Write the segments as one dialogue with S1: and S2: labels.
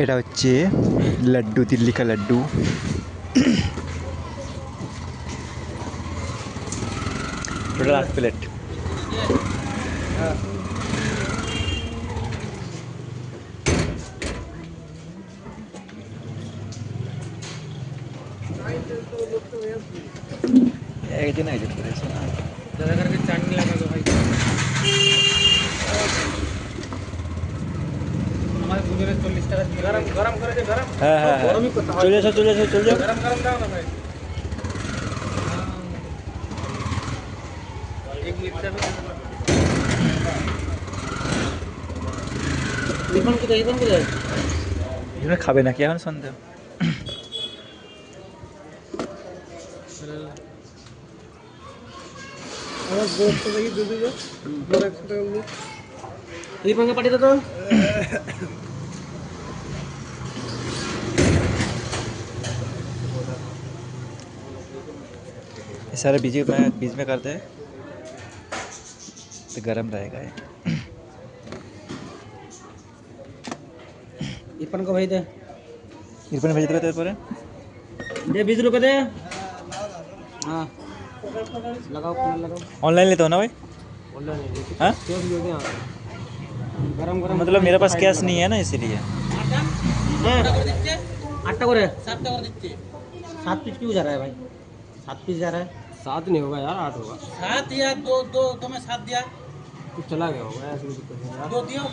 S1: এটা হচ্ছে লাড্ডু, দিল্লি কা লাড্ডু। Total 8 plate. একদিন আয়োজন করেছে না
S2: दादा करके चाटनी लगा दो भाई। हमारे गुजरे 40 টাকা गरम गरम करे दे गरम।
S1: হ্যাঁ হ্যাঁ
S2: गरम ही पता
S1: চলে এসো চলে এসো চলে যাও।
S2: गरम गरम दाओ ना भाई। एक लिटर इवन को दे
S1: এখানে খাবে নাকি এখন সন্ধ্যা?
S2: আমার গোস্ত দেখি দুধ দিও বড় একটা উনি এই ভাঙা পাটি দাও তো
S1: ये सारे बीच में करते हैं तो गरम रहेगा ये।
S2: इपन को भाई दे
S1: इरफान भेज देते पर
S2: दे 20 रुपए दे। हां लगाओ फोन लगाओ।
S1: ऑनलाइन लेते हो ना भाई?
S2: ऑनलाइन
S1: हाँ
S2: कैश दे दे। गरम गरम
S1: मतलब मेरे पास कैश नहीं है ना इसीलिए।
S2: आटा करे 7 का कर दीजिए। 7 पीस क्यों जा रहा है भाई? 7 पीस जा रहा है। 7 नहीं होगा यार 8 होगा। 7 या 2 तो मैं 7 दिया कुछ चला गया होगा ऐसे कुछ यार 2 दियो।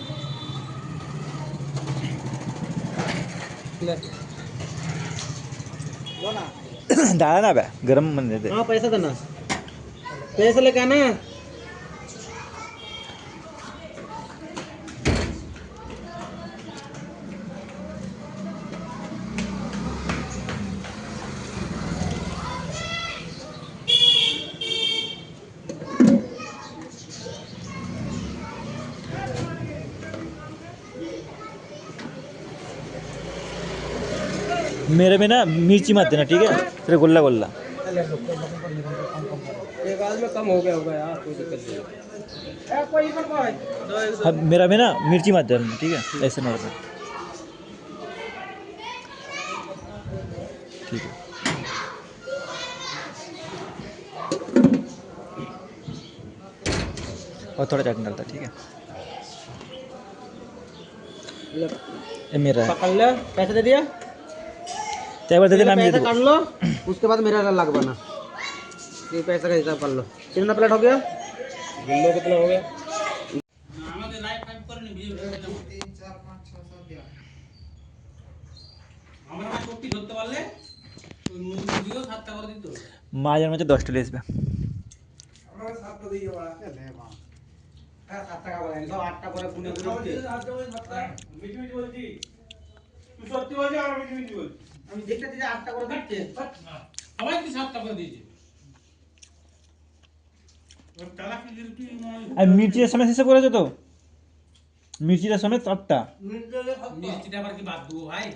S2: लो ना
S1: दादा ना बे गरम मन दे दे।
S2: हां पैसा देना पैसा लेके आना।
S1: मेरे में ना मिर्ची मत देना ठीक है, फिर गोल्ला गोल्ला।
S2: एक आज में कम हो गया होगा यार कोई दिक्कत नहीं है। कोई पर कोई
S1: हाँ मेरा में ना मिर्ची मत देना ठीक है, ऐसे नॉर्मल ठीक है। और थोड़ा चटनी डालता ठीक है। ये मेरा है।
S2: पकड़ ले पैसे दे दिया
S1: तो एक बार दे देना, मैं दे
S2: पैसा
S1: दूँगा।
S2: काट लो उसके बाद मेरा लगवाना। ये पैसा का हिसाब कर लो कितना प्लेट हो गया? बिल्लो कितना हो गया?
S1: মাঝে মাঝে 10 টাকা আসবে।
S2: আমি দেখতে দিতে 8টা করে দিচ্ছে সবাই কি 7টা করে দিয়েছে।
S1: আর মির্চির সময় হিসাব করেছো তো? মির্চির সময় 4টা।
S2: মিষ্টিটা আবার কি বাদ দেবো ভাই?